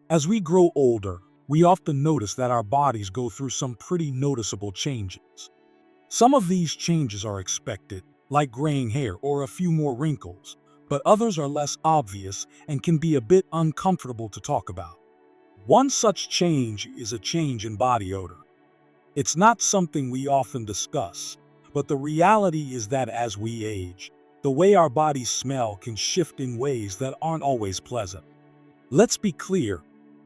As we grow older, we often notice that our bodies go through some pretty noticeable changes. Some of these changes are expected, like graying hair or a few more wrinkles, but others are less obvious and can be a bit uncomfortable to talk about. One such change is a change in body odor. It's not something we often discuss, but the reality is that as we age, the way our bodies smell can shift in ways that aren't always pleasant. Let's be clear,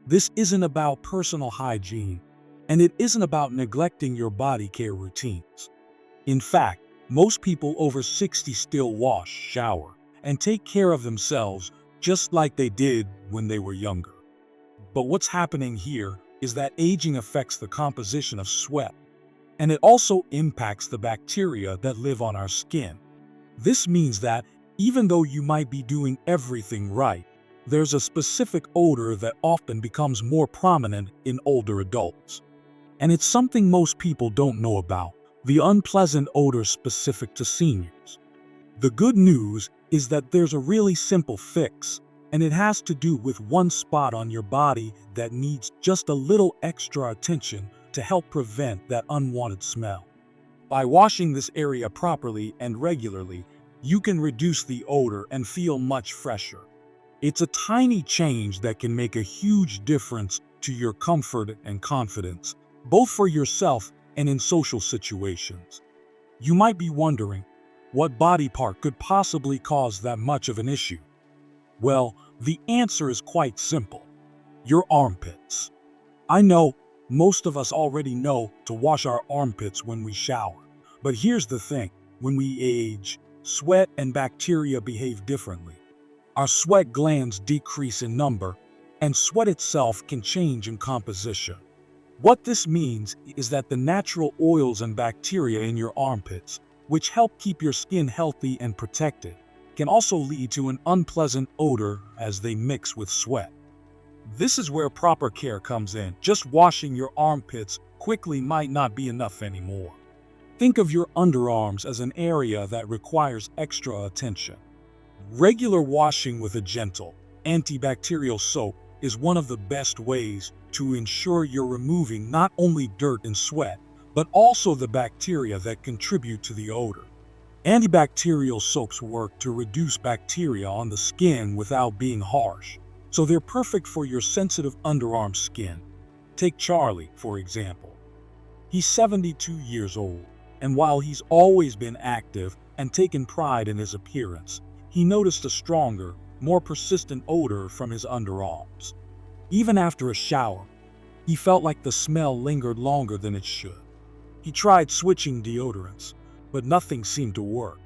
this isn't about personal hygiene, and it isn't about neglecting your body care routines. In fact, most people over 60 still wash, shower, and take care of themselves just like they did when they were younger. But what's happening here is that aging affects the composition of sweat, and it also impacts the bacteria that live on our skin. This means that even though you might be doing everything right, there's a specific odor that often becomes more prominent in older adults. And it's something most people don't know about, the unpleasant odor specific to seniors. The good news is that there's a really simple fix, and it has to do with one spot on your body that needs just a little extra attention to help prevent that unwanted smell. By washing this area properly and regularly, you can reduce the odor and feel much fresher. It's a tiny change that can make a huge difference to your comfort and confidence, both for yourself and in social situations. You might be wondering, what body part could possibly cause that much of an issue? Well, the answer is quite simple. Your armpits. I know most of us already know to wash our armpits when we shower. But here's the thing, when we age, sweat and bacteria behave differently. Our sweat glands decrease in number, and sweat itself can change in composition. What this means is that the natural oils and bacteria in your armpits, which help keep your skin healthy and protected, can also lead to an unpleasant odor as they mix with sweat. This is where proper care comes in. Just washing your armpits quickly might not be enough anymore. Think of your underarms as an area that requires extra attention. Regular washing with a gentle, antibacterial soap is one of the best ways to ensure you're removing not only dirt and sweat, but also the bacteria that contribute to the odor. Antibacterial soaps work to reduce bacteria on the skin without being harsh, so they're perfect for your sensitive underarm skin. Take Charlie, for example. He's 72 years old, and while he's always been active and taken pride in his appearance, he noticed a stronger, more persistent odor from his underarms. Even after a shower, he felt like the smell lingered longer than it should. He tried switching deodorants, but nothing seemed to work.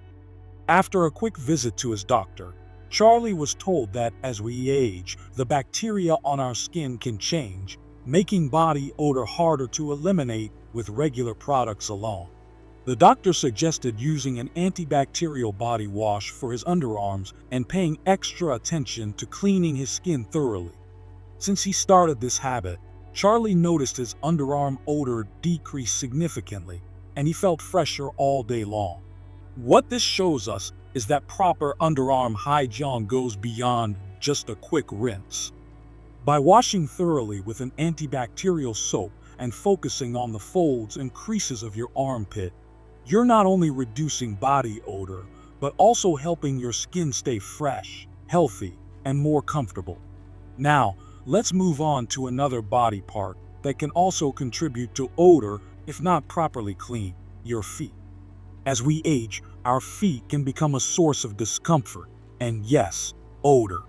After a quick visit to his doctor, Charlie was told that as we age, the bacteria on our skin can change, making body odor harder to eliminate with regular products alone. The doctor suggested using an antibacterial body wash for his underarms and paying extra attention to cleaning his skin thoroughly. Since he started this habit, Charlie noticed his underarm odor decrease significantly, and he felt fresher all day long. What this shows us is that proper underarm hygiene goes beyond just a quick rinse. By washing thoroughly with an antibacterial soap and focusing on the folds and creases of your armpit, you're not only reducing body odor, but also helping your skin stay fresh, healthy, and more comfortable. Now, let's move on to another body part that can also contribute to odor if not properly cleaned: your feet. As we age, our feet can become a source of discomfort and, yes, odor.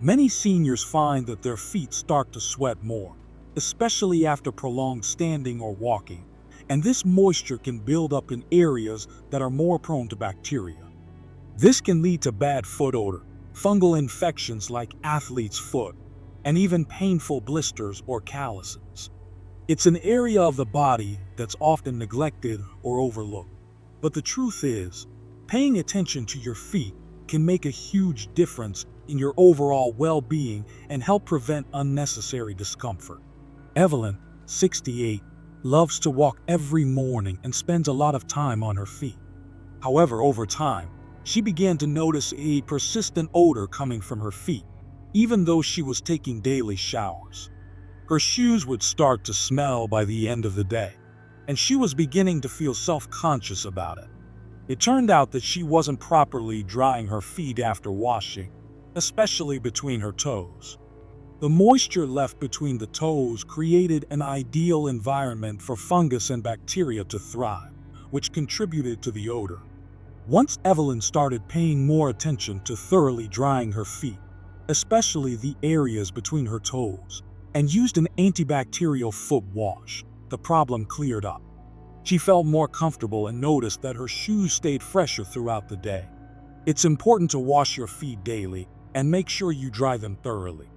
Many seniors find that their feet start to sweat more, especially after prolonged standing or walking, and this moisture can build up in areas that are more prone to bacteria. This can lead to bad foot odor, fungal infections like athlete's foot, and even painful blisters or calluses. It's an area of the body that's often neglected or overlooked. But the truth is, paying attention to your feet can make a huge difference in your overall well-being and help prevent unnecessary discomfort. Evelyn, 68, loves to walk every morning and spends a lot of time on her feet. However, over time, she began to notice a persistent odor coming from her feet. even though she was taking daily showers. Her shoes would start to smell by the end of the day, and she was beginning to feel self-conscious about it. It turned out that she wasn't properly drying her feet after washing, especially between her toes. The moisture left between the toes created an ideal environment for fungus and bacteria to thrive, which contributed to the odor. Once Evelyn started paying more attention to thoroughly drying her feet, especially the areas between her toes, and used an antibacterial foot wash, the problem cleared up. She felt more comfortable and noticed that her shoes stayed fresher throughout the day. It's important to wash your feet daily and make sure you dry them thoroughly.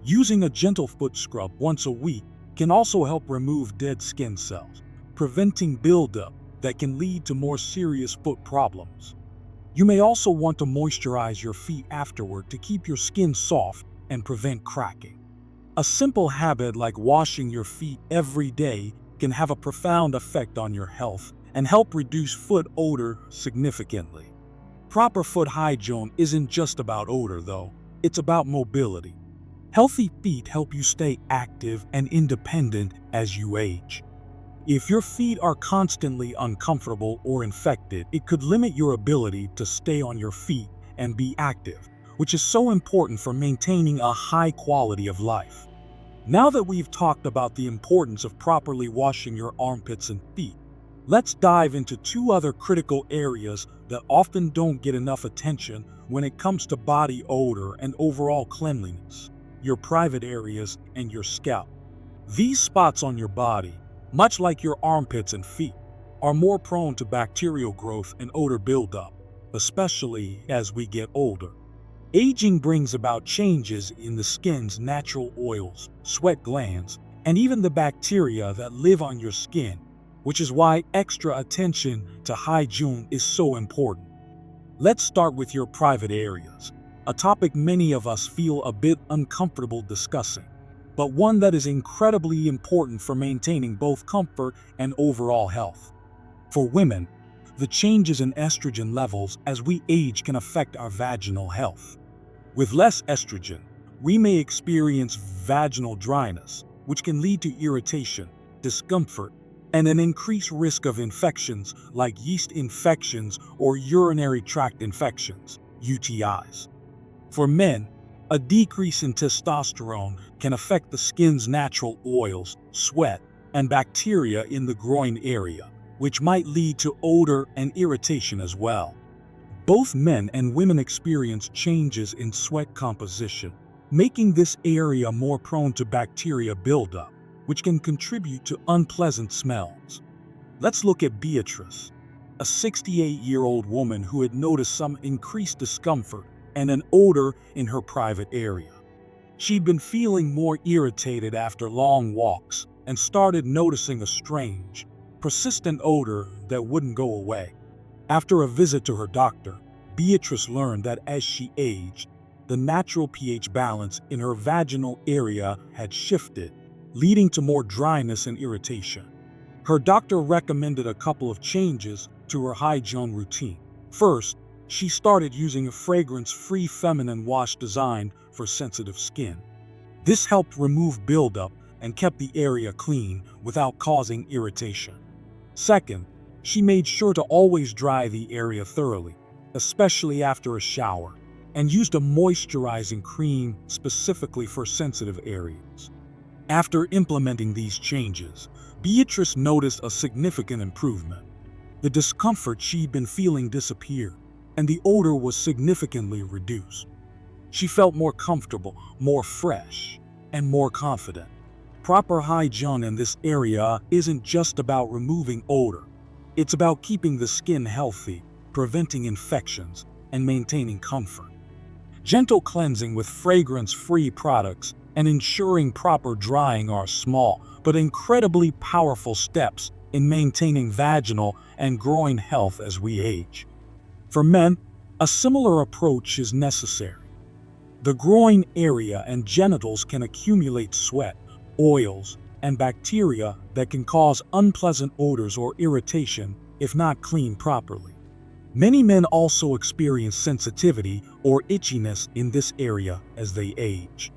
Using a gentle foot scrub once a week can also help remove dead skin cells, preventing buildup that can lead to more serious foot problems. You may also want to moisturize your feet afterward to keep your skin soft and prevent cracking. A simple habit like washing your feet every day can have a profound effect on your health and help reduce foot odor significantly. Proper foot hygiene isn't just about odor, though. It's about mobility. Healthy feet help you stay active and independent as you age. If your feet are constantly uncomfortable or infected, it could limit your ability to stay on your feet and be active, which is so important for maintaining a high quality of life. Now that we've talked about the importance of properly washing your armpits and feet, let's dive into two other critical areas that often don't get enough attention when it comes to body odor and overall cleanliness: your private areas and your scalp. These spots on your body, much like your armpits and feet, are more prone to bacterial growth and odor buildup, especially as we get older. Aging brings about changes in the skin's natural oils, sweat glands, and even the bacteria that live on your skin, which is why extra attention to hygiene is so important. Let's start with your private areas, a topic many of us feel a bit uncomfortable discussing, but one that is incredibly important for maintaining both comfort and overall health. For women, the changes in estrogen levels as we age can affect our vaginal health. With less estrogen, we may experience vaginal dryness, which can lead to irritation, discomfort, and an increased risk of infections like yeast infections or urinary tract infections, UTIs. For men, a decrease in testosterone can affect the skin's natural oils, sweat, and bacteria in the groin area, which might lead to odor and irritation as well. Both men and women experience changes in sweat composition, making this area more prone to bacteria buildup, which can contribute to unpleasant smells. Let's look at Beatrice, a 68-year-old woman who had noticed some increased discomfort and an odor in her private area. She'd been feeling more irritated after long walks and started noticing a strange, persistent odor that wouldn't go away. After a visit to her doctor, Beatrice learned that as she aged, the natural pH balance in her vaginal area had shifted, leading to more dryness and irritation. Her doctor recommended a couple of changes to her hygiene routine. First, she started using a fragrance-free feminine wash designed for sensitive skin. This helped remove buildup and kept the area clean without causing irritation. Second, she made sure to always dry the area thoroughly, especially after a shower, and used a moisturizing cream specifically for sensitive areas. After implementing these changes, Beatrice noticed a significant improvement. The discomfort she'd been feeling disappeared, and the odor was significantly reduced. She felt more comfortable, more fresh, and more confident. Proper hygiene in this area isn't just about removing odor. It's about keeping the skin healthy, preventing infections, and maintaining comfort. Gentle cleansing with fragrance-free products and ensuring proper drying are small but incredibly powerful steps in maintaining vaginal and groin health as we age. For men, a similar approach is necessary. The groin area and genitals can accumulate sweat, oils, and bacteria that can cause unpleasant odors or irritation if not cleaned properly. Many men also experience sensitivity or itchiness in this area as they age.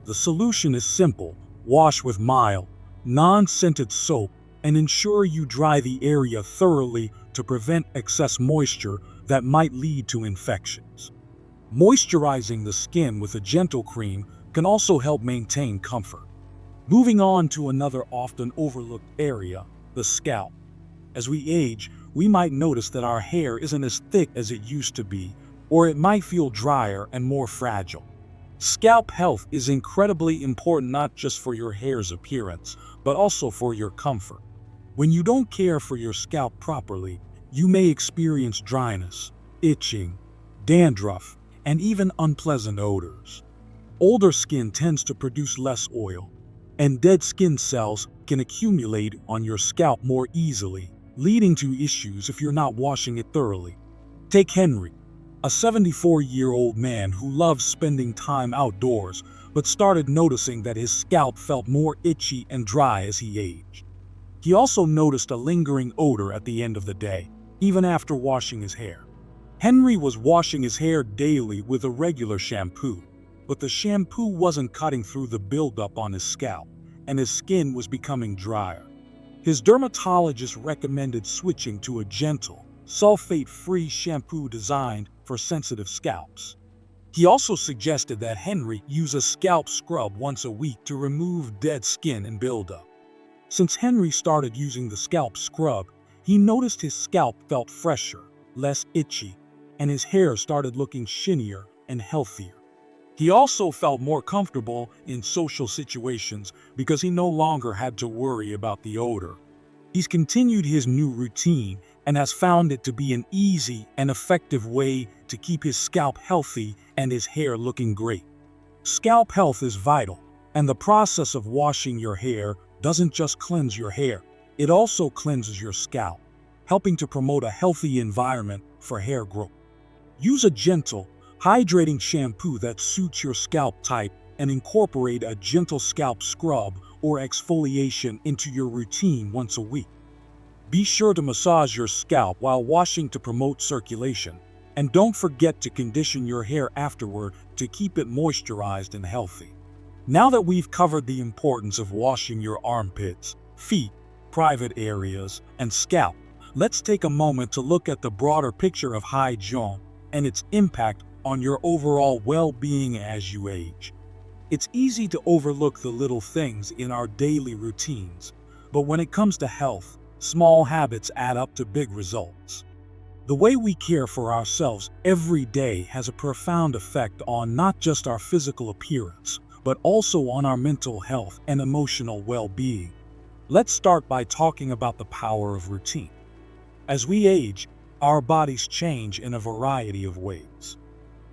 The solution is simple: wash with mild, non-scented soap and ensure you dry the area thoroughly to prevent excess moisture that might lead to infections. Moisturizing the skin with a gentle cream can also help maintain comfort. Moving on to another often overlooked area, the scalp. As we age, we might notice that our hair isn't as thick as it used to be, or it might feel drier and more fragile. Scalp health is incredibly important not just for your hair's appearance, but also for your comfort. When you don't care for your scalp properly, you may experience dryness, itching, dandruff, and even unpleasant odors. Older skin tends to produce less oil, and dead skin cells can accumulate on your scalp more easily, leading to issues if you're not washing it thoroughly. Take Henry, a 74-year-old man who loves spending time outdoors, but started noticing that his scalp felt more itchy and dry as he aged. He also noticed a lingering odor at the end of the day, even after washing his hair. Henry was washing his hair daily with a regular shampoo, but the shampoo wasn't cutting through the buildup on his scalp, and his skin was becoming drier. His dermatologist recommended switching to a gentle, sulfate-free shampoo designed for sensitive scalps. He also suggested that Henry use a scalp scrub once a week to remove dead skin and buildup. Since Henry started using the scalp scrub, he noticed his scalp felt fresher, less itchy, and his hair started looking shinier and healthier. He also felt more comfortable in social situations because he no longer had to worry about the odor. He's continued his new routine and has found it to be an easy and effective way to keep his scalp healthy and his hair looking great. Scalp health is vital, and the process of washing your hair doesn't just cleanse your hair, it also cleanses your scalp, helping to promote a healthy environment for hair growth. Use a gentle, hydrating shampoo that suits your scalp type and incorporate a gentle scalp scrub or exfoliation into your routine once a week. Be sure to massage your scalp while washing to promote circulation, and don't forget to condition your hair afterward to keep it moisturized and healthy. Now that we've covered the importance of washing your armpits, feet, private areas, and scalp, let's take a moment to look at the broader picture of hygiene and its impact on your overall well-being as you age. It's easy to overlook the little things in our daily routines, but when it comes to health, small habits add up to big results. The way we care for ourselves every day has a profound effect on not just our physical appearance, but also on our mental health and emotional well-being. Let's start by talking about the power of routine. As we age, our bodies change in a variety of ways.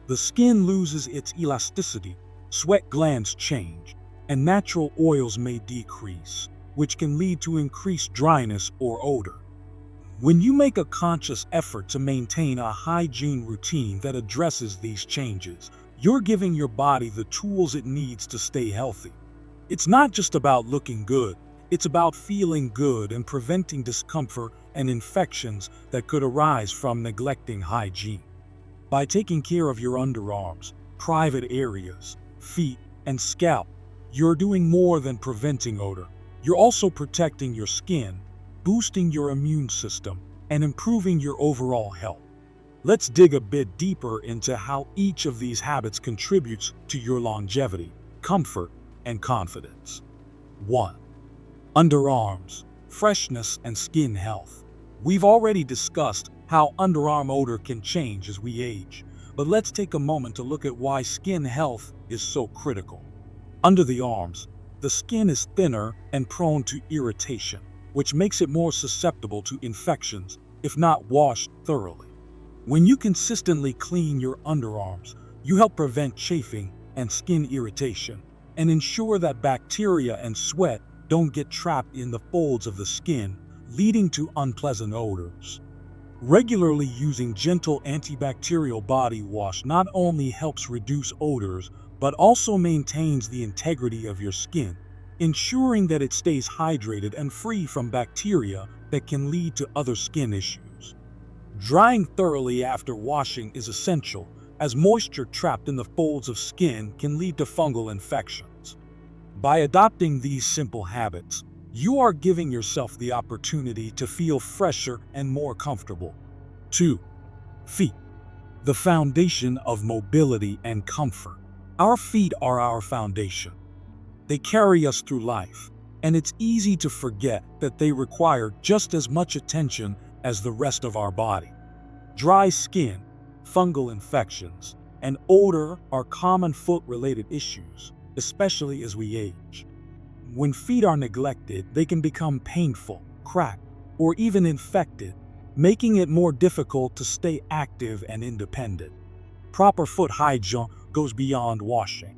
The skin loses its elasticity, sweat glands change, and natural oils may decrease, which can lead to increased dryness or odor. When you make a conscious effort to maintain a hygiene routine that addresses these changes, you're giving your body the tools it needs to stay healthy. It's not just about looking good, it's about feeling good and preventing discomfort and infections that could arise from neglecting hygiene. By taking care of your underarms, private areas, feet, and scalp, you're doing more than preventing odor. You're also protecting your skin, boosting your immune system, and improving your overall health. Let's dig a bit deeper into how each of these habits contributes to your longevity, comfort, and confidence. 1. Underarms, freshness, and skin health. We've already discussed how underarm odor can change as we age, but let's take a moment to look at why skin health is so critical. Under the arms, the skin is thinner and prone to irritation, which makes it more susceptible to infections if not washed thoroughly. When you consistently clean your underarms, you help prevent chafing and skin irritation, and ensure that bacteria and sweat don't get trapped in the folds of the skin, leading to unpleasant odors. Regularly using gentle antibacterial body wash not only helps reduce odors, but also maintains the integrity of your skin, ensuring that it stays hydrated and free from bacteria that can lead to other skin issues. Drying thoroughly after washing is essential as moisture trapped in the folds of skin can lead to fungal infections. By adopting these simple habits, you are giving yourself the opportunity to feel fresher and more comfortable. 2. Feet, the foundation of mobility and comfort. Our feet are our foundation. They carry us through life, and it's easy to forget that they require just as much attention as the rest of our body. Dry skin, fungal infections, and odor are common foot-related issues, especially as we age. When feet are neglected, they can become painful, cracked, or even infected, making it more difficult to stay active and independent. Proper foot hygiene goes beyond washing.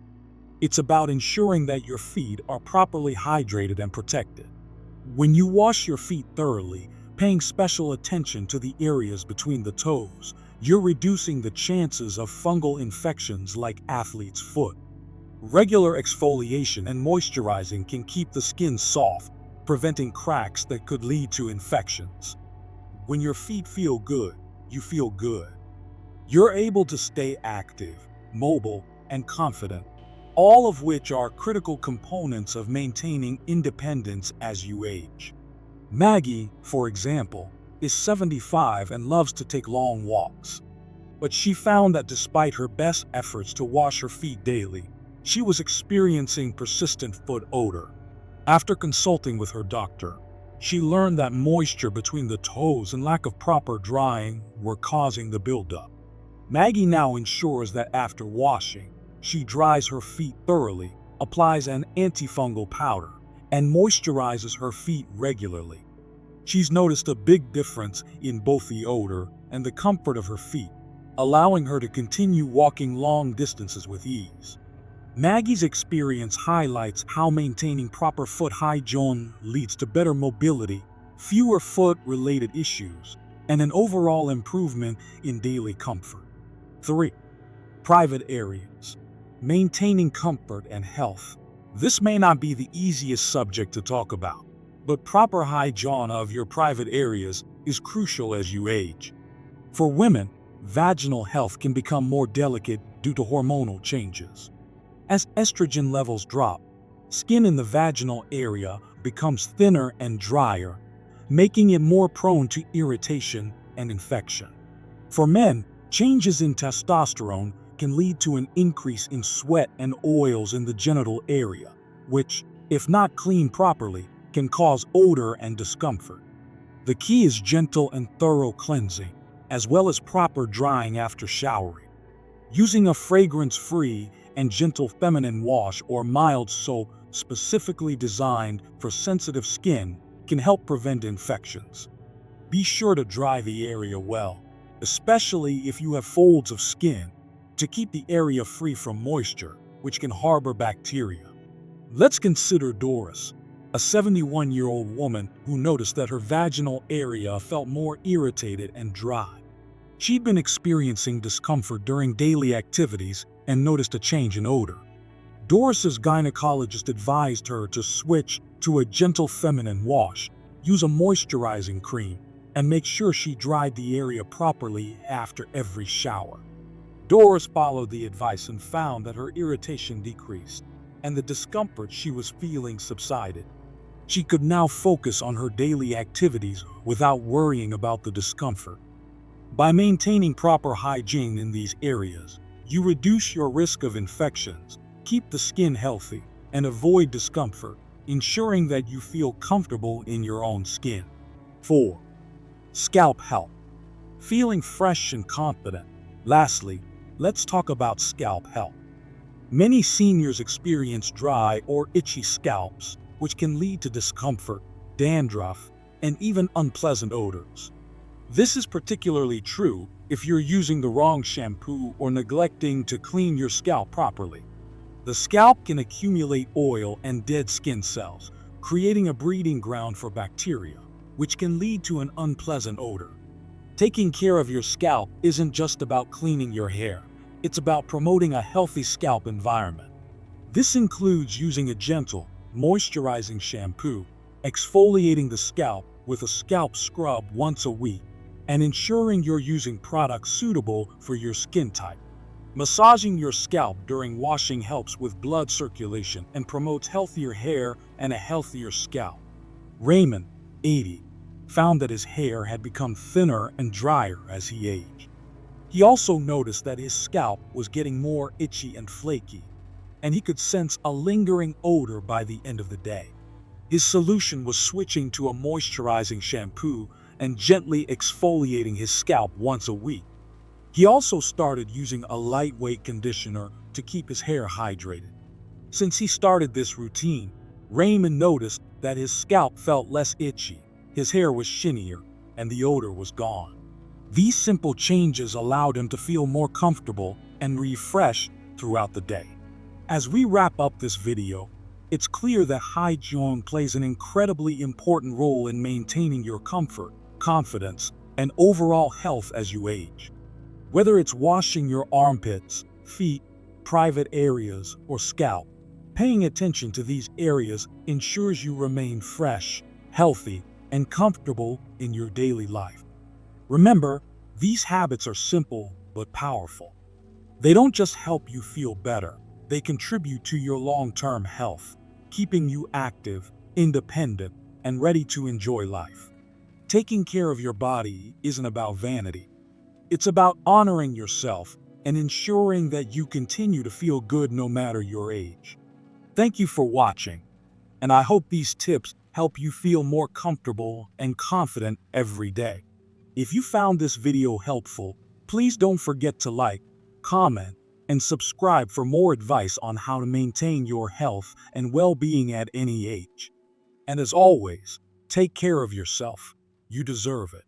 It's about ensuring that your feet are properly hydrated and protected. When you wash your feet thoroughly, paying special attention to the areas between the toes, you're reducing the chances of fungal infections like athlete's foot. Regular exfoliation and moisturizing can keep the skin soft, preventing cracks that could lead to infections. When your feet feel good, you feel good. You're able to stay active, mobile, and confident, all of which are critical components of maintaining independence as you age. Maggie, for example, is 75 and loves to take long walks. But she found that despite her best efforts to wash her feet daily, she was experiencing persistent foot odor. After consulting with her doctor, she learned that moisture between the toes and lack of proper drying were causing the buildup. Maggie now ensures that after washing, she dries her feet thoroughly, applies an antifungal powder, and moisturizes her feet regularly. She's noticed a big difference in both the odor and the comfort of her feet, allowing her to continue walking long distances with ease. Maggie's experience highlights how maintaining proper foot hygiene leads to better mobility, fewer foot-related issues, and an overall improvement in daily comfort. 3. Private areas. Maintaining comfort and health. This may not be the easiest subject to talk about, but proper hygiene of your private areas is crucial as you age. For women, vaginal health can become more delicate due to hormonal changes. As estrogen levels drop, skin in the vaginal area becomes thinner and drier, making it more prone to irritation and infection. For men, changes in testosterone can lead to an increase in sweat and oils in the genital area, which, if not cleaned properly, can cause odor and discomfort. The key is gentle and thorough cleansing, as well as proper drying after showering. Using a fragrance-free and gentle feminine wash or mild soap specifically designed for sensitive skin can help prevent infections. Be sure to dry the area well, especially if you have folds of skin, to keep the area free from moisture, which can harbor bacteria. Let's consider Doris, a 71-year-old woman who noticed that her vaginal area felt more irritated and dry. She'd been experiencing discomfort during daily activities and noticed a change in odor. Doris's gynecologist advised her to switch to a gentle feminine wash, use a moisturizing cream, and make sure she dried the area properly after every shower. Doris followed the advice and found that her irritation decreased, and the discomfort she was feeling subsided. She could now focus on her daily activities without worrying about the discomfort. By maintaining proper hygiene in these areas, you reduce your risk of infections, keep the skin healthy, and avoid discomfort, ensuring that you feel comfortable in your own skin. 4. Scalp health. Feeling fresh and confident. Lastly, let's talk about scalp health. Many seniors experience dry or itchy scalps, which can lead to discomfort, dandruff, and even unpleasant odors. This is particularly true if you're using the wrong shampoo or neglecting to clean your scalp properly. The scalp can accumulate oil and dead skin cells, creating a breeding ground for bacteria, which can lead to an unpleasant odor. Taking care of your scalp isn't just about cleaning your hair, it's about promoting a healthy scalp environment. This includes using a gentle, moisturizing shampoo, exfoliating the scalp with a scalp scrub once a week, and ensuring you're using products suitable for your skin type. Massaging your scalp during washing helps with blood circulation and promotes healthier hair and a healthier scalp. Raymond, 80, found that his hair had become thinner and drier as he aged. He also noticed that his scalp was getting more itchy and flaky, and he could sense a lingering odor by the end of the day. His solution was switching to a moisturizing shampoo and gently exfoliating his scalp once a week. He also started using a lightweight conditioner to keep his hair hydrated. Since he started this routine, Raymond noticed that his scalp felt less itchy, his hair was shinier, and the odor was gone. These simple changes allowed him to feel more comfortable and refreshed throughout the day. As we wrap up this video, it's clear that hygiene plays an incredibly important role in maintaining your comfort, confidence, and overall health as you age. Whether it's washing your armpits, feet, private areas, or scalp, paying attention to these areas ensures you remain fresh, healthy, and comfortable in your daily life. Remember, these habits are simple but powerful. They don't just help you feel better, they contribute to your long-term health, keeping you active, independent, and ready to enjoy life. Taking care of your body isn't about vanity. It's about honoring yourself and ensuring that you continue to feel good no matter your age. Thank you for watching, and I hope these tips help you feel more comfortable and confident every day. If you found this video helpful, please don't forget to like, comment, and subscribe for more advice on how to maintain your health and well-being at any age. And as always, take care of yourself. You deserve it.